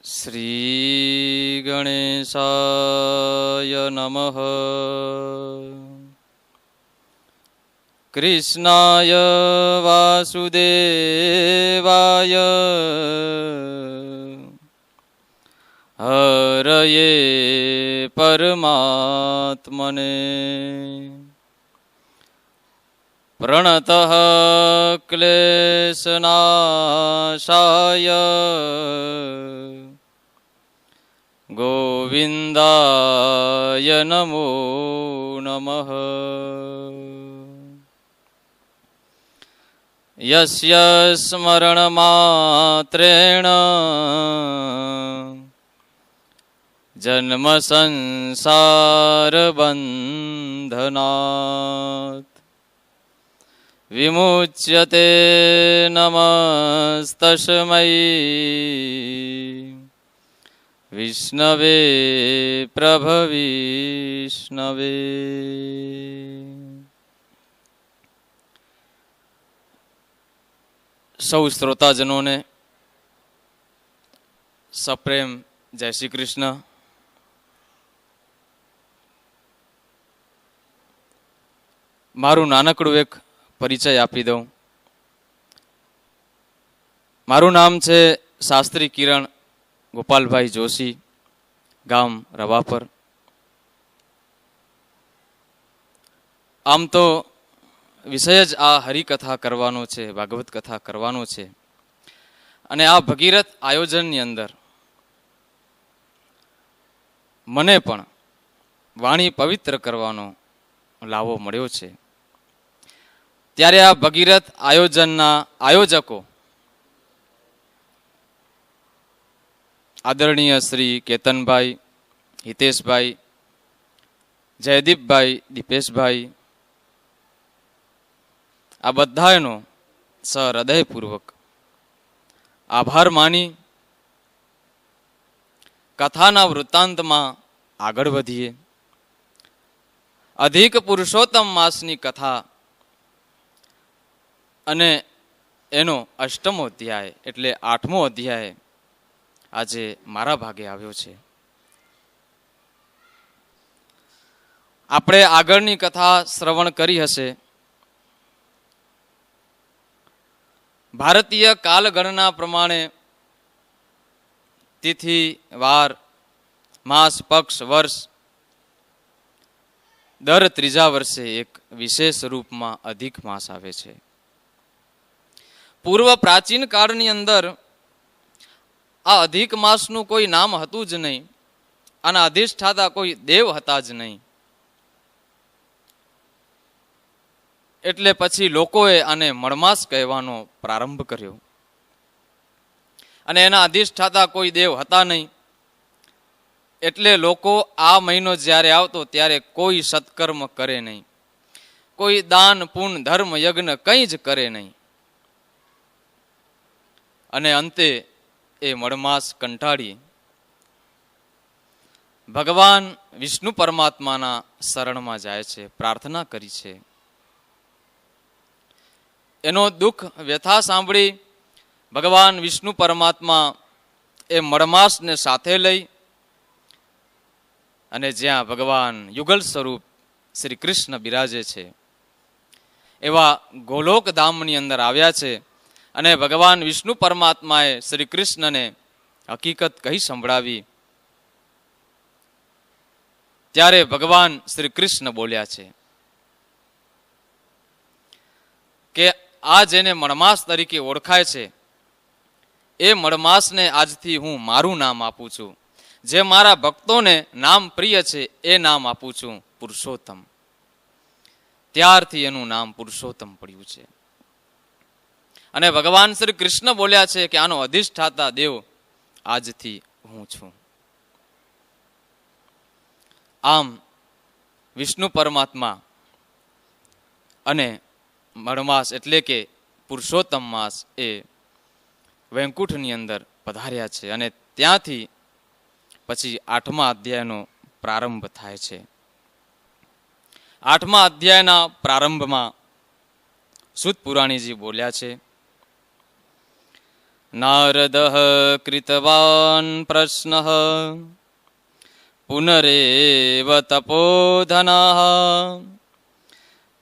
શ્રી ગણેશાય નમઃ. કૃષ્ણાય વાસુદેવાય હરયે પરમાત્મને પ્રણતઃ ક્લેશનાશાય ગોવિંદાય નમો નમઃ. યસ્ય સ્મરણમાત્રેણ જન્મ સંસાર બંધનાત વિમુચ્યતે નમસ્તસ્મૈ વિષ્ણવે પ્રભવિષ્ણવે. સૌ શ્રોતાજનોને સપ્રેમ જય શ્રી કૃષ્ણ. મારું નાનકડું એક પરિચય આપી દઉં. મારું નામ છે શાસ્ત્રી કિરણ ગોપાલભાઈ જોશી, ગામ રવાપર. આમ તો વિષય જ આ હરિકથા કરવાનો છે, ભાગવત કથા કરવાનો છે. અને આ ભગીરથ આયોજનની અંદર મને પણ વાણી પવિત્ર કરવાનો લાવો મળ્યો છે. ત્યારે આ ભગીરથ આયોજનના આયોજકો આદરણીય શ્રી કેતનભાઈ, હિતેશભાઈ, જયદીપભાઈ, દીપેશભાઈ, આ બધાનો સહૃદયપૂર્વક આભાર માની કથાના વૃત્તાંતમાં આગળ વધીએ. અધિક પુરુષોત્તમ માસની કથા અને એનો અષ્ટમો અધ્યાય એટલે 8મો અધ્યાય આજે મારા ભાગે આવ્યો છે. આપણે આગળની કથા શ્રવણ કરી હશે. ભારતીય કાલગણના પ્રમાણે તિથિ, વાર, માસ, પક્ષ, વર્ષ દર ત્રીજા વર્ષે એક વિશેષ રૂપમાં અધિક માસ આવે છે. પૂર્વ પ્રાચીન કાળની અંદર આ અધિક માસનું કોઈ નામ હતું જ નહીં. આના અધિષ્ઠાતા કોઈ દેવ હતા જ નહીં. એટલે પછી લોકોએ આને મળમાસ કહેવાનો પ્રારંભ કર્યો. અને એના અધિષ્ઠાતા કોઈ દેવ હતા નહીં. એટલે લોકો આ મહિનો જ્યારે આવતો ત્યારે કોઈ સત્કર્મ કરે નહીં, કોઈ દાન, પુણ્ય, ધર્મ, યજ્ઞ કંઈ જ કરે નહીં. અને અંતે એ મળમાસ કંટાળી ભગવાન વિષ્ણુ પરમાત્માના શરણમાં જાય છે, પ્રાર્થના કરી છે. એનો દુઃખ વ્યથા સાંભળી ભગવાન વિષ્ણુ પરમાત્મા એ મળમાસને સાથે લઈ અને જ્યાં ભગવાન યુગલ સ્વરૂપ શ્રી કૃષ્ણ બિરાજે છે એવા ગોલોક ધામની અંદર આવ્યા છે. અને ભગવાન વિષ્ણુ પરમાત્માએ શ્રી કૃષ્ણને હકીકત કહી સંભળાવી. ત્યારે ભગવાન શ્રી કૃષ્ણ બોલ્યા છે કે આ જેને મળમાસ તરીકે ઓળખાય છે એ મળમાસને આજથી હું મારું નામ આપું છું. જે મારા ભક્તોને નામ પ્રિય છે એ નામ આપું છું પુરુષોત્તમ. ત્યારથી એનું નામ પુરુષોત્તમ પડ્યું છે. અને ભગવાન શ્રી કૃષ્ણ બોલ્યા છે કે આનો અધિષ્ઠાતા દેવ આજથી હું છું. આમ વિષ્ણુ પરમાત્મા અને મળમાસ એટલે કે પુરુષોત્તમ માસ એ વૈકુંઠની અંદર પધાર્યા છે. અને ત્યાંથી પછી 8મા અધ્યાયનો પ્રારંભ થાય છે. 8મા અધ્યાયના પ્રારંભમાં સૂત પુરાણીજી બોલ્યા છે, નારદઃ કૃતવાન પ્રશ્નઃ પુનરેવ તપોધનઃ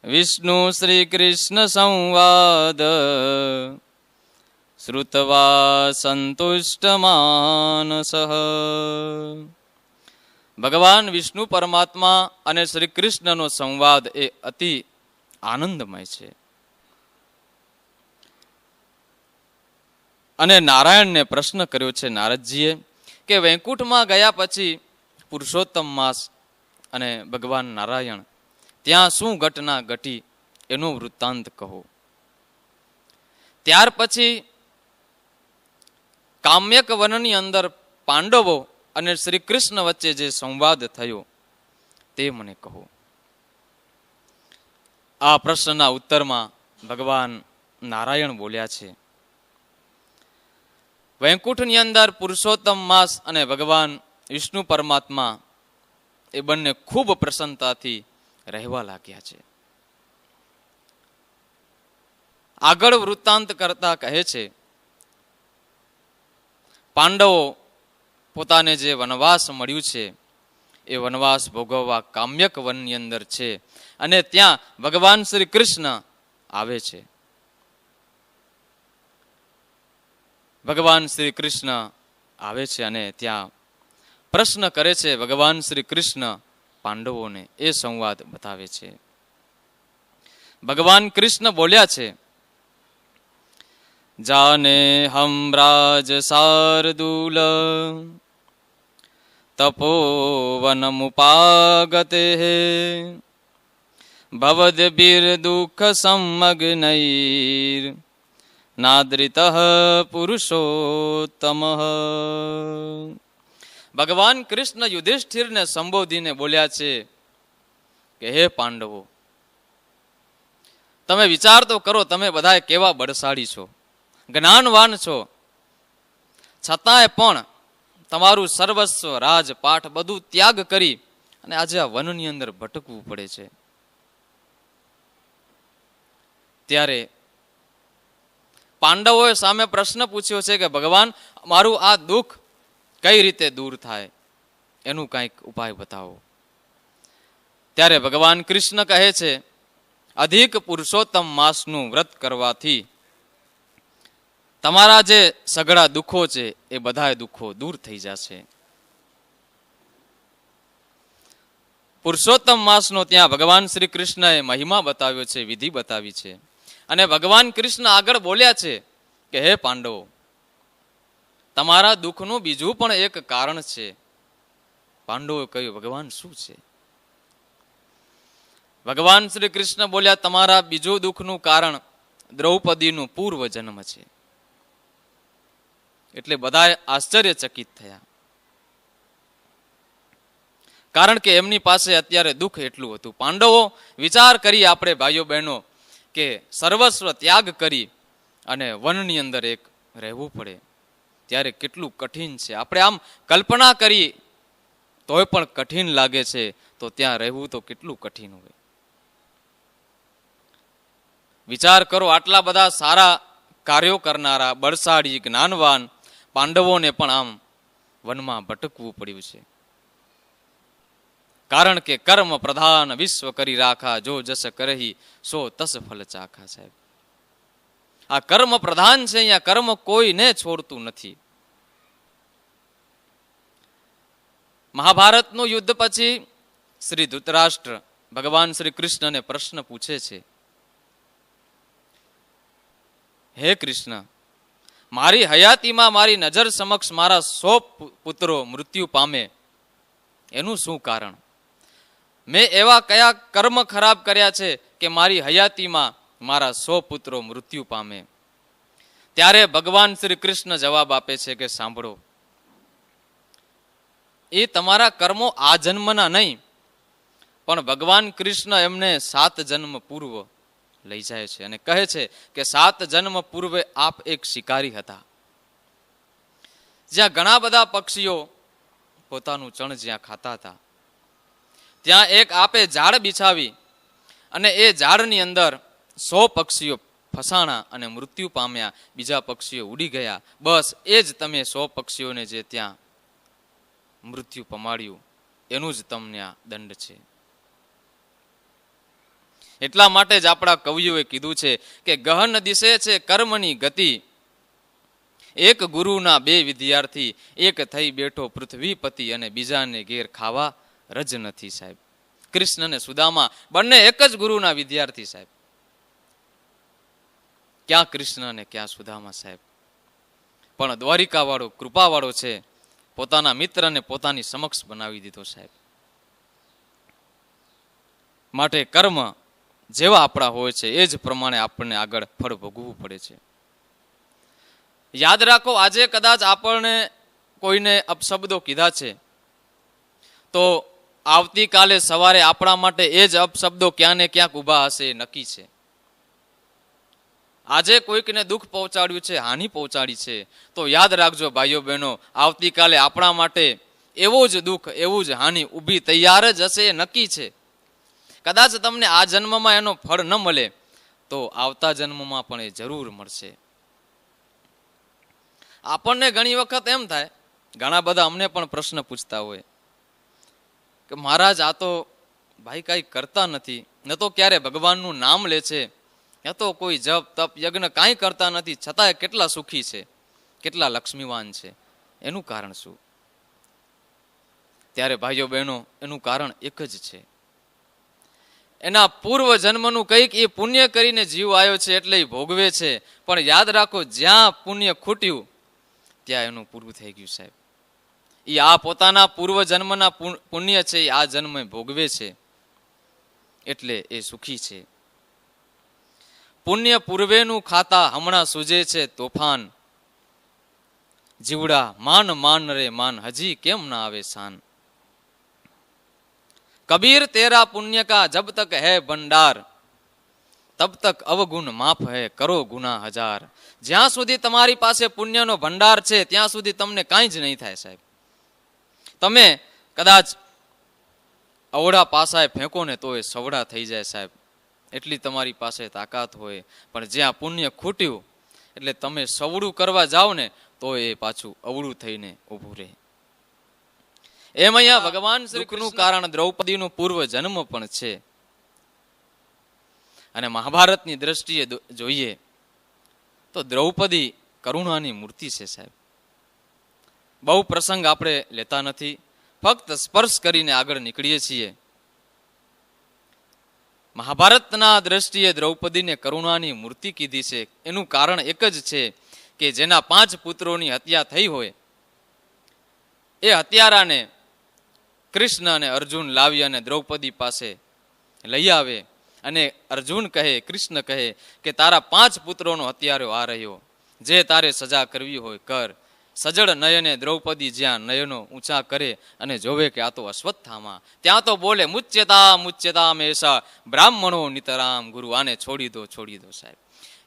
વિષ્ણુ શ્રી કૃષ્ણ સંવાદ શ્રુત્વા સંતુષ્ટ માનસઃ. ભગવાન વિષ્ણુ પરમાત્મા અને શ્રી કૃષ્ણનો સંવાદ એ અતિ આનંદમય છે. અને નારાયણને પ્રશ્ન કર્યો છે નારદજીએ કે વૈકુંઠમાં ગયા પછી પુરુષોત્તમ માસ અને ભગવાન નારાયણ ત્યાં શું ઘટના ઘટી એનો વૃત્તાંત કહો. ત્યાર પછી કામ્યક વનની અંદર પાંડવો અને શ્રી કૃષ્ણ વચ્ચે જે સંવાદ થયો તે મને કહો. આ પ્રશ્નના ઉત્તરમાં ભગવાન નારાયણ બોલ્યા છે, વૈકુંઠની અંદર પુરુષોત્તમ માસ અને ભગવાન વિષ્ણુ પરમાત્મા એ બંને ખૂબ પ્રસન્નતાથી રહેવા લાગ્યા છે. આગળ વૃત્તાંત કરતા કહે છે, પાંડવો પોતાને જે વનવાસ મળ્યું છે એ વનવાસ ભોગવવા કામ્યક વનની અંદર છે અને ત્યાં ભગવાન શ્રી કૃષ્ણ આવે છે. ભગવાન શ્રી કૃષ્ણ આવે છે અને ત્યાં પ્રશ્ન કરે છે. ભગવાન શ્રી કૃષ્ણ પાંડવોને એ સંવાદ બતાવે છે. ભગવાન કૃષ્ણ બોલ્યા છે, જાને હમ રાજ શાર્દૂલ તપોવનમુપાગતે ભવદ્ભીર દુઃખ સમગ્નૈર નાદ્રિતઃ પુરુષોત્તમ. ભગવાન કૃષ્ણ યુધિષ્ઠિરને સંબોધીને બોલ્યા છે કે હે પાંડવો, તમે વિચાર તો કરો, તમે બધા કેવા બળશાળી છો, જ્ઞાનવાન છો, છતાંય પણ તમારું સર્વસ્વ રાજપાઠ બધું ત્યાગ કરી અને આજે આ વનની અંદર ભટકવું પડે છે. ત્યારે પાંડવોએ સામે પ્રશ્ન પૂછ્યો છે કે ભગવાન, મારું આ દુઃખ કઈ રીતે દૂર થાય, એનું કંઈક ઉપાય બતાવો. ત્યારે ભગવાન કૃષ્ણ કહે છે, અધિક પુરુષોત્તમ માસનું વ્રત કરવાથી તમારા જે સઘળા દુઃખો છે એ બધા દુઃખો દૂર થઈ જશે. પુરુષોત્તમ માસનો ત્યાં ભગવાન શ્રી કૃષ્ણએ મહિમા બતાવ્યો છે, વિધિ બતાવી છે. અને ભગવાન કૃષ્ણ આગળ બોલ્યા છે કે હે પાંડવો, તમારા દુઃખનું બીજું પણ એક કારણ છે. પાંડવોએ કહ્યું, ભગવાન શું છે? ભગવાન શ્રી કૃષ્ણ બોલ્યા, તમારા બીજું દુઃખનું કારણ દ્રૌપદીનું પૂર્વ જન્મ છે. એટલે બધા આશ્ચર્યચકિત થયા, કારણ કે એમની પાસે અત્યારે દુઃખ એટલું હતું. પાંડવો વિચાર કરી, આપણે ભાઈઓ બહેનો, કે સર્વસ્વ ત્યાગ કરી અને વનની અંદર એક રહેવું પડે ત્યારે કેટલું કઠિન છે. આપણે આમ કલ્પના કરી તોય પણ કઠિન લાગે છે, તો ત્યાં રહેવું તો કેટલું કઠિન હોય. વિચાર કરો, આટલા બધા સારા કાર્યો કરનારા બળશાળી જ્ઞાનવાન પાંડવોને પણ આમ વનમાં ભટકવું પડ્યું છે. કારણ કે કર્મ પ્રધાન વિશ્વ કરી રાખા, જો જસ કરહી સો તસ ફલ ચાખા. સાહેબ, આ કર્મ પ્રધાન છે, અહીંયા કર્મ કોઈને છોડતું નથી. મહાભારતનું યુદ્ધ પછી શ્રી ધૃતરાષ્ટ્ર ભગવાન શ્રી કૃષ્ણને પ્રશ્ન પૂછે છે, હે કૃષ્ણ, મારી હયાતીમાં મારી નજર સમક્ષ મારા 100 પુત્રો મૃત્યુ પામે, એનું શું કારણ? મેં એવા કયા કર્મ ખરાબ કર્યા છે કે મારી હયાતીમાં મારા 100 પુત્રો મૃત્યુ પામે? ત્યારે ભગવાન શ્રી કૃષ્ણ જવાબ આપે છે કે સાંભળો, એ તમારા કર્મો આ જન્મના નહીં, પણ ભગવાન કૃષ્ણ એમને 7 જન્મ પૂર્વ લઈ જાય છે અને કહે છે કે 7 જન્મ પૂર્વે આપ એક શિકારી હતા, જ્યાં ઘણા બધા પક્ષીઓ પોતાનું ચણ જ્યાં ખાતા હતા, ત્યાં એક આપે ઝાડ બિછાવી અને એ ઝાડની અંદર 100 પક્ષીઓ ફસાણા અને મૃત્યુ પામ્યા, બીજા પક્ષીઓ ઉડી ગયા. બસ એ જ તમે 100 પક્ષીઓને જે ત્યાં મૃત્યુ પમાડ્યું એનું જ તમને આ દંડ છે. એટલા માટે જ આપણા કવિઓએ કીધું છે કે ગહન દિશે છે કર્મની ગતિ, એક ગુરુના 2 વિદ્યાર્થી, એક થઈ બેઠો પૃથ્વીપતિ અને બીજાને ઘેર ખાવા રજ નથી. સાહેબ, કૃષ્ણ અને સુદામા બંને એક જ ગુરુના વિદ્યાર્થી. સાહેબ, ક્યાં કૃષ્ણ અને ક્યાં સુદામા. સાહેબ, પણ દ્વારિકા વાળો કૃપા વાળો છે, પોતાના મિત્રને પોતાની સમક્ષ બનાવી દીધો. સાહેબ, માટે કર્મ જેવા આપણા હોય છે એ જ પ્રમાણે આપણને આગળ ફળ ભોગવવું પડે છે. યાદ રાખો, આજે કદાચ આપણને કોઈને અપશબ્દો કીધા છે તો આવતીકાલે સવારે આપણા માટે એ જ અપશબ્દો ક્યાં ને ક્યાંક ઊભા હશે એ નક્કી છે. આજે કોઈકને દુઃખ પહોંચાડ્યું છે, હાનિ પહોંચાડી છે, તો યાદ રાખજો ભાઈઓ બહેનો, આવતીકાલે આપણા માટે એવું જ દુઃખ, એવું જ હાનિ ઊભી તૈયાર જ હશે એ નક્કી છે. કદાચ તમને આ જન્મમાં એનો ફળ ન મળે તો આવતા જન્મમાં પણ એ જરૂર મળશે. આપણને ઘણી વખત એમ થાય, ઘણા બધા અમને પણ પ્રશ્ન પૂછતા હોય કે મહારાજ આ તો ભાઈ કાંઈ કરતા નથી, ન તો ક્યારે ભગવાનનું નામ લે છે, ન તો કોઈ જપ તપ યજ્ઞ કાંઈ કરતા નથી, છતાંય કેટલા સુખી છે, કેટલા લક્ષ્મીવાન છે, એનું કારણ શું? ત્યારે ભાઈઓ બહેનો, એનું કારણ એક જ છે, એના પૂર્વ જન્મનું કંઈક એ પુણ્ય કરીને જીવ આવ્યો છે એટલે એ ભોગવે છે. પણ યાદ રાખો, જ્યાં પુણ્ય ખૂટ્યું ત્યાં એનું પૂરું થઈ ગયું. સાહેબ, એ આ પોતાના પૂર્વ જન્મના પુણ્ય છે, આ જન્મ ભોગવે છે એટલે એ સુખી છે. પુણ્ય પૂર્વેનું ખાતા હમણાં સૂજે છે તોફાન, જીવડા માન માન રે માન, હજી કેમ ના આવે શાન. कबीर तेरा पुण्य का जब तक है भंडार, तब तक अवगुण माफ है करो गुना हजार. જ્યાં સુધી તમારી પાસે પુણ્યનો ભંડાર છે ત્યાં સુધી તમને કાંઈ જ નહીં થાય. સાહેબ, તમે કદાચ અવળા પાસાએ ફેંકો ને તો એ સવડા થઈ જાય. સાહેબ, એટલી તમારી પાસે તાકાત હોય, પણ જ્યાં પુણ્ય ખૂટ્યું એટલે તમે સવડું કરવા જાઓ ને તો એ પાછું અવળું થઈને ઊભું રહે. એમ અહીંયા ભગવાન શ્રી કૃષ્ણનું કારણ દ્રૌપદીનું પૂર્વ જન્મ પણ છે. અને મહાભારતની દ્રષ્ટિએ જોઈએ તો દ્રૌપદી કરુણાની મૂર્તિ છે. સાહેબ, બહુ પ્રસંગ આપણે લેતા નથી, ફક્ત સ્પર્શ કરીને આગળ નીકળીએ છીએ. મહાભારતના દ્રષ્ટિએ દ્રૌપદીને કરુણાની મૂર્તિ કીધી છે. એનું કારણ એક જ છે કે જેના 5 પુત્રોની હત્યા થઈ હોય એ હત્યારાને કૃષ્ણ અને અર્જુન લાવી અને દ્રૌપદી પાસે લઈ આવે અને અર્જુન કહે, કૃષ્ણ કહે કે તારા 5 પુત્રોનો હત્યારો આ રહ્યો, જે તારે સજા કરવી હોય કર. સજળ નયને દ્રૌપદી જ્યાં નયનો ઊંચા કરે અને જોવે કે આ તો અશ્વત્થામા, ત્યાં તો બોલે મુચ્યતા મુચ્યતા મેષા બ્રાહ્મણો નિતરામ ગુરુ, આને છોડી દો છોડી દો. સાહેબ,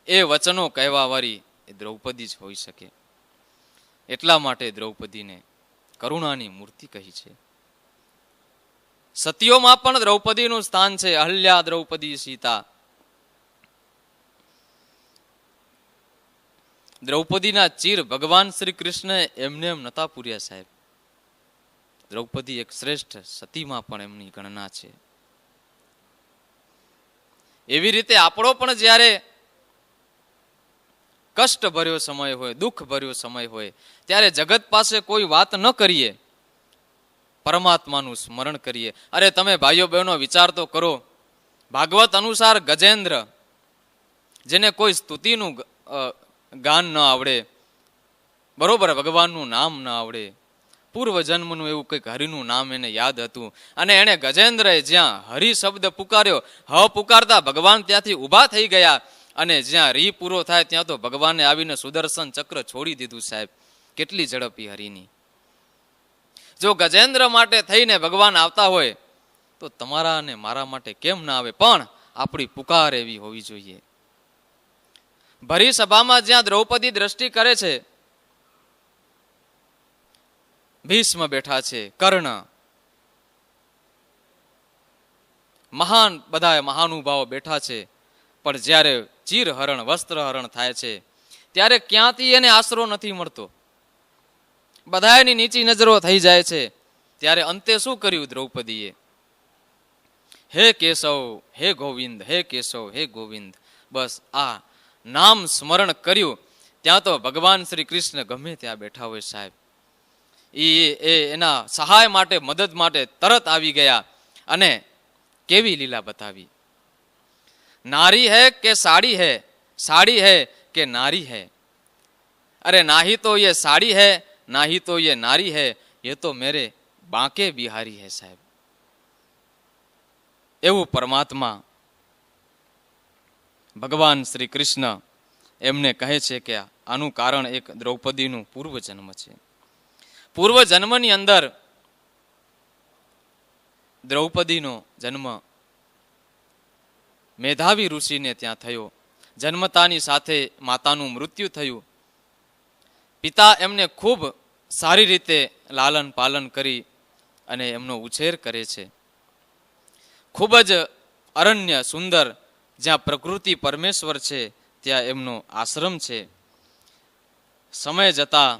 એ વચનો કહેવા વાળી એ દ્રૌપદી જ હોઈ શકે. એટલા માટે દ્રૌપદીને કરુણાની મૂર્તિ કહી છે. સતીઓમાં પણ દ્રૌપદીનું સ્થાન છે. અહલ્યા, દ્રૌપદી, સીતા. દ્રૌપદીના ચીર ભગવાન શ્રી કૃષ્ણ એમને એમ નતા પૂર્યા. સાહેબ, દ્રૌપદી એક શ્રેષ્ઠ સતીમાં પણ એમની ગણના છે. એવી રીતે આપણો પણ જ્યારે કષ્ટ ભર્યો સમય હોય, દુઃખ ભર્યો સમય હોય, ત્યારે જગત પાસે કોઈ વાત ન કરીએ, પરમાત્માનું સ્મરણ કરીએ. અરે તમે ભાઈઓ બહેનો વિચાર તો કરો, ભાગવત અનુસાર ગજેન્દ્ર, જેને કોઈ સ્તુતિનું ગાન ન આવડે, બરોબર, ભગવાનનું નામ ન આવડે, પૂર્વ જન્મનું એવું કંઈક હરિનું નામ એને યાદ હતું, અને એને ગજેન્દ્રએ જ્યાં હરિ શબ્દ પુકાર્યો, હ પુકારતા ભગવાન ત્યાંથી ઊભા થઈ ગયા, અને જ્યાં રી પૂરો થાય ત્યાં તો ભગવાને આવીને સુદર્શન ચક્ર છોડી દીધું. સાહેબ, કેટલી ઝડપી હરિની. જો ગજેન્દ્ર માટે થઈને ભગવાન આવતા હોય તો તમારા અને મારા માટે કેમ ના આવે? પણ આપણી પુકાર એવી હોવી જોઈએ. ભરી સભામાં જ્યાં દ્રૌપદી દ્રષ્ટિ કરે છે, ભીષ્મ બેઠા છે, કર્ણ, મહાન બધા મહાનુભાવો બેઠા છે, પણ જ્યારે ચીરહરણ વસ્ત્રહરણ થાય છે ત્યારે ક્યાંથી એને આશરો નથી મળતો, બધાની નીચી નજરો થઈ જાય છે. ત્યારે અંતે શું કર્યું દ્રૌપદીએ? હે કેશવ હે ગોવિંદ, હે કેશવ હે ગોવિંદ, બસ આ નામ સ્મરણ કર્યું. ત્યાં તો ભગવાન શ્રી કૃષ્ણ ગમે ત્યાં બેઠા હોય સાહેબ, એના સહાય માટે મદદ માટે તરત આવી ગયા અને કેવી લીલા બતાવી. નારી હૈ કે સાડી હૈ, સાડી હૈ કે નારી હૈ, અરે નાહી તો ये साड़ी है नाही तो ये नारी है, ये तो मेरे बांके बिहारी है साહેબ. એવું પરમાત્મા ભગવાન શ્રી કૃષ્ણ એમને કહે છે કે આનું કારણ એક દ્રૌપદીનું પૂર્વજન્મ છે. પૂર્વજન્મની અંદર દ્રૌપદીનો જન્મ મેધાવી ઋષિને ત્યાં થયો. જન્મતાની સાથે માતાનું મૃત્યુ થયું. પિતા એમને ખૂબ સારી રીતે લાલન પાલન કરી અને એમનો ઉછેર કરે છે. ખૂબ જ અરણ્ય સુંદર જ્યાં પ્રકૃતિ પરમેશ્વર છે ત્યાં એમનો આશ્રમ છે. સમય જતા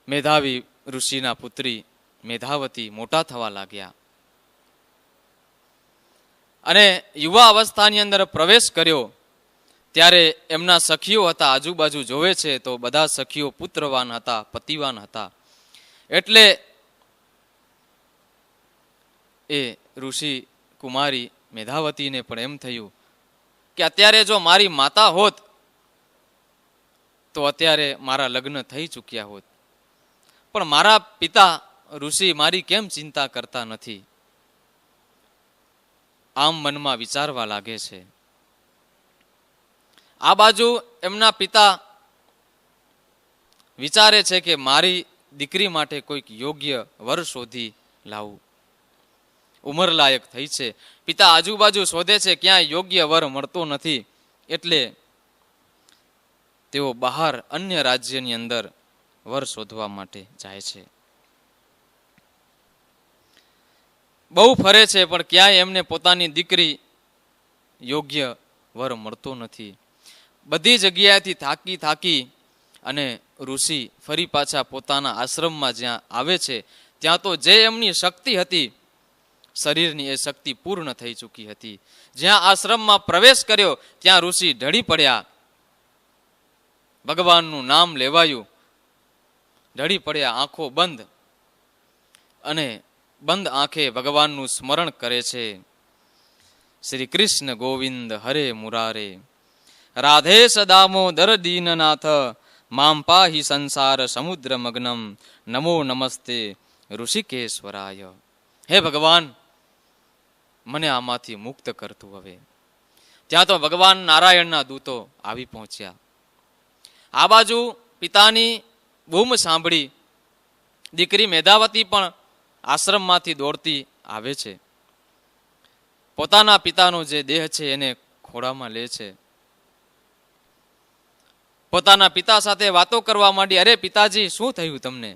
મેધાવી ઋષિના પુત્રી મેધાવતી મોટા થવા લાગ્યા અને યુવા અવસ્થાની અંદર પ્રવેશ કર્યો. ત્યારે એમના સખીઓ હતા, આજુબાજુ જોવે છે તો બધા સખીઓ પુત્રવાન હતા, પતિવાન હતા. એટલે એ ઋષિ કુમારી મેધાવતીને પણ એમ થયું કે અત્યારે જો મારી માતા હોત તો અત્યારે મારા લગ્ન થઈ ચૂક્યા હોત, પણ મારા પિતા ઋષિ મારી કેમ ચિંતા કરતા નથી. આમ મનમાં વિચારવા લાગે છે. આ બાજુ એમના પિતા વિચારે છે કે મારી દીકરી માટે કોઈક યોગ્ય વર શોધી લાવું. ઉંમર લાયક થઈ છે. પિતા આજુબાજુ શોધે છે, ક્યાંય યોગ્ય વર મળતો નથી. એટલે તેઓ બહાર અન્ય રાજ્યની અંદર વર શોધવા માટે જાય છે. બહુ ફરે છે પણ ક્યાંય એમને પોતાની દીકરી યોગ્ય વર મળતો નથી. બધી જગ્યાએથી થાકી થાકી અને ઋષિ ફરી પાછા પોતાના આશ્રમમાં જ્યાં આવે છે ત્યાં તો જે એમની શક્તિ હતી શરીરની એ શક્તિ પૂર્ણ થઈ ચૂકી હતી. જ્યાં આશ્રમમાં પ્રવેશ કર્યો ત્યાં ઋષિ ઢળી પડ્યા. ભગવાનનું નામ લેવાયું, ઢળી પડ્યા, આંખો બંધ અને બંધ આંખે ભગવાનનું સ્મરણ કરે છે. શ્રી કૃષ્ણ ગોવિંદ હરે મુરારે, રાધે સદામોદર દીનનાથ, મામ પાહી સંસાર સમુદ્ર મગ્નમ, નમો નમસ્તે ઋષિકેશ્વરાય. હે ભગવાન, મને આમાંથી મુક્ત કરતું હવે. ત્યાં તો ભગવાન નારાયણના દૂતો આવી પહોંચ્યા. આ બાજુ પિતાની બૂમ સાંભળી દીકરી મેધાવતી પણ આશ્રમમાંથી દોડતી આવે છે. પોતાના પિતાનો જે દેહ છે એને ખોળામાં લે છે. પોતાના પિતા સાથે વાતો કરવા માંડી. અરે પિતાજી, શું થયું તમને?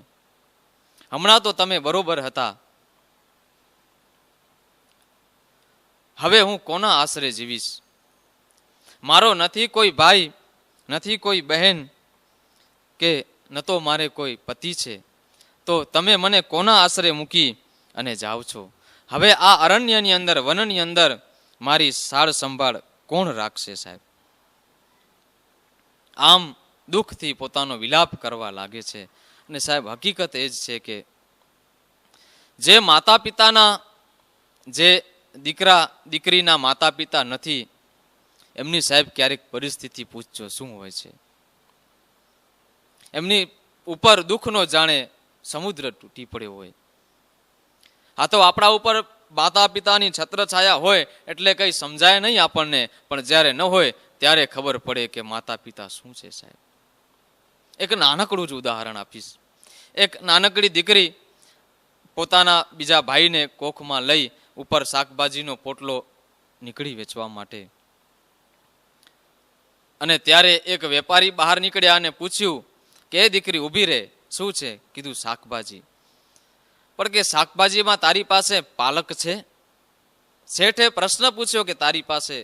હમણાં તો તમે બરોબર હતા, હવે હું કોના આશરે જીવીશ? મારો નથી કોઈ ભાઈ, નથી કોઈ બહેન, કે ન તો મારે કોઈ પતિ છે, તો તમે મને કોના આશરે મૂકી અને જાઓ છો? હવે આ અરણ્યની અંદર, વનની અંદર મારી સાર સંભાળ કોણ રાખશે સાહેબ? આમ દુઃખથી પોતાનો વિલાપ કરવા લાગે છે. અને સાહેબ હકીકત એ જ છે કે જે માતા પિતાના, જે દીકરા દીકરીના માતા પિતા નથી, એમની સાહેબ ક્યારેક પરિસ્થિતિ પૂછજો શું હોય છે. એમની ઉપર દુઃખનો જાણે સમુદ્ર તૂટી પડ્યો હોય. આ તો આપણા ઉપર માતા પિતાની છત્રછાયા હોય એટલે કઈ સમજાય નહીં આપણને, પણ જ્યારે ન હોય ત્યારે ખબર પડે કે માતા પિતા શું છે સાહેબ. એક નાનકડું જ ઉદાહરણ આપીશ. એક નાનકડી દીકરી પોતાના બીજા ભાઈને કોખમાં લઈ ઉપર શાકભાજીનો પોટલો નીકળી વેચવા માટે, અને ત્યારે એક વેપારી બહાર નીકળ્યા અને પૂછ્યું કે એ દીકરી ઊભી રહે, શું છે? કીધું શાકભાજી. પણ કે શાકભાજીમાં તારી પાસે પાલક છે? શેઠે પ્રશ્ન પૂછ્યો કે તારી પાસે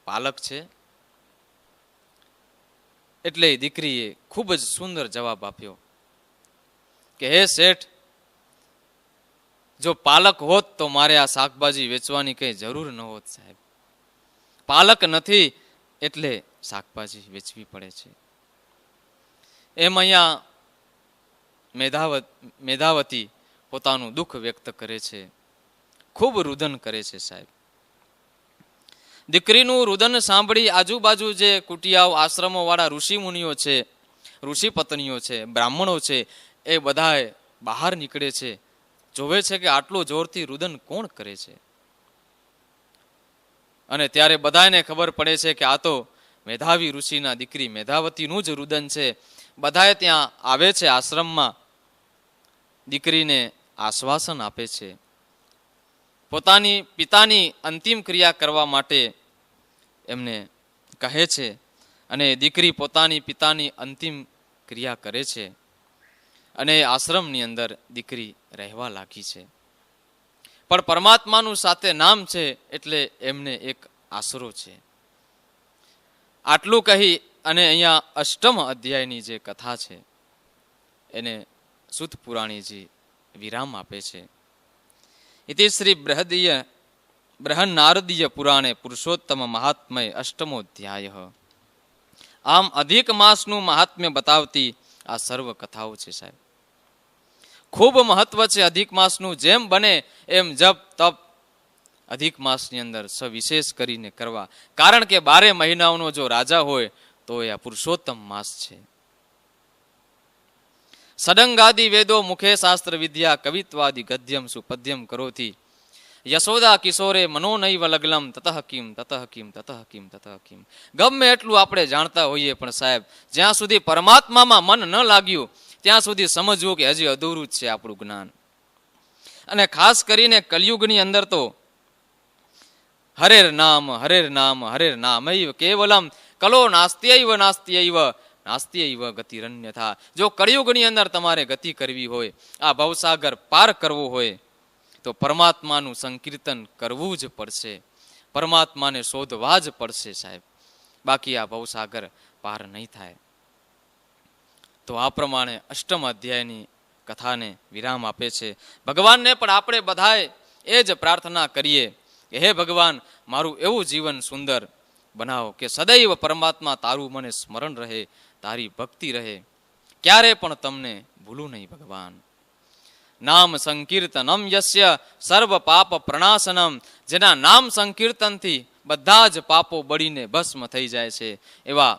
પાલક છે? એટલે દીકરીએ ખૂબ જ સુંદર જવાબ આપ્યો કે હે શેઠ, જો પાલક હોત તો મારે આ શાકભાજી વેચવાની કઈ જરૂર ન હોત સાહેબ. પાલક નથી એટલે શાકભાજી વેચવી પડે છે. એમ અહીંયા મેધાવતી પોતાનું દુઃખ વ્યક્ત કરે છે, ખૂબ રુદન કરે છે સાહેબ. દીકરીનું રુદન સાંભળી આજુબાજુ જે કુટિયાઓ આશ્રમો વાળા ઋષિ મુનિઓ છે, ઋષિ પત્નીઓ છે, બ્રાહ્મણો છે, એ બધાએ બહાર નીકળે છે, જોવે છે કે આટલું જોરથી રુદન કોણ કરે છે. અને ત્યારે બધાને ખબર પડે છે કે આ તો મેધાવી ઋષિના દીકરી મેધાવતીનું જ રુદન છે. બધાએ ત્યાં આવે છે આશ્રમમાં, દીકરીને આશ્વાસન આપે છે. પોતાની પિતાની અંતિમ ક્રિયા કરવા માટે એમને કહે છે અને દીકરી પોતાની પિતાની અંતિમ ક્રિયા કરે છે અને આશ્રમની અંદર દીકરી રહેવા લાગી છે. પણ પરમાત્માનું સાથે નામ છે એટલે એમને એક આશરો છે. આટલું કહી અને અહીંયા અષ્ટમ અધ્યાયની જે કથા છે એને સુત પુરાણીજી વિરામ આપે છે. ઇતિ શ્રી બૃહન્નારદીય પુરાણે પુરુષોત્તમ મહાત્મય અષ્ટમોધ્યાય. આમ અધિક માસનું મહાત્મ્ય બતાવતી આ સર્વ કથાઓ છે સાહેબ. ખૂબ મહત્વ છે અધિક માસનું. જેમ બને એમ જપ તપ અધિક માસની અંદર સવિશેષ કરીને કરવા. કારણ કે 12 મહિનાઓનો જો રાજા હોય તો એ આ પુરુષોત્તમ માસ છે. સડંગાદિ વેદો મુખે શાસ્ત્ર વિદ્યા કવિત્વાદિ ગદ્યમ સુપદ્યમ કરોથી યશોદા કિશોરે મનોનૈવ લગ્નમ તતઃ કિમ તતઃ કિમ તતઃ કિમ તતઃ કિમ. ગમે એટલું આપણે જાણતા હોઈએ પણ સાહેબ જ્યાં સુધી પરમાત્મામાં મન ન લાગ્યું ત્યાં સુધી સમજવું કે હજી અધૂરું જ છે આપણું જ્ઞાન. અને ખાસ કરીને કલયુગની અંદર તો હરેર નામ હરેર નામૈવ કેવલમ કલો નાસ્ત્યૈવ નાસ્ત્યૈવ નાસ્ત્યૈવ ગતિરન્યથા. જો કળિયુગની અંદર તમારે ગતિ કરવી હોય, આ ભવસાગર પાર કરવો હોય તો પરમાત્માનું સંકીર્તન કરવું જ પડશે, પરમાત્માને શોધવા જ પડશે સાહેબ, બાકી આ ભવસાગર પાર નહીં થાય. તો આ પ્રમાણે અષ્ટમ અધ્યાયની કથાને વિરામ આપે છે. ભગવાનને પણ આપણે બધાએ એ જ પ્રાર્થના કરીએ કે હે ભગવાન, મારું એવું જીવન સુંદર બનાવો કે સદૈવ પરમાત્મા તારું મને સ્મરણ રહે, તારી ભક્તિ રહે, ક્યારે પણ તમને ભૂલું નહીં ભગવાન. નામ સંકીર્તનમ યસ્ય સર્વ પાપ પ્રણાશનમ. જેના નામ સંકીર્તનથી બધા જ પાપો બળીને ભસ્મ થઈ જાય છે એવા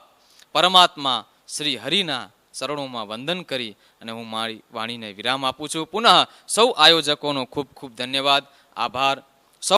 પરમાત્મા શ્રી હરિના શરણોમાં વંદન કરી અને હું મારી વાણીને વિરામ આપું છું. પુનઃ સૌ આયોજકોનો ખૂબ ખૂબ ધન્યવાદ, આભાર.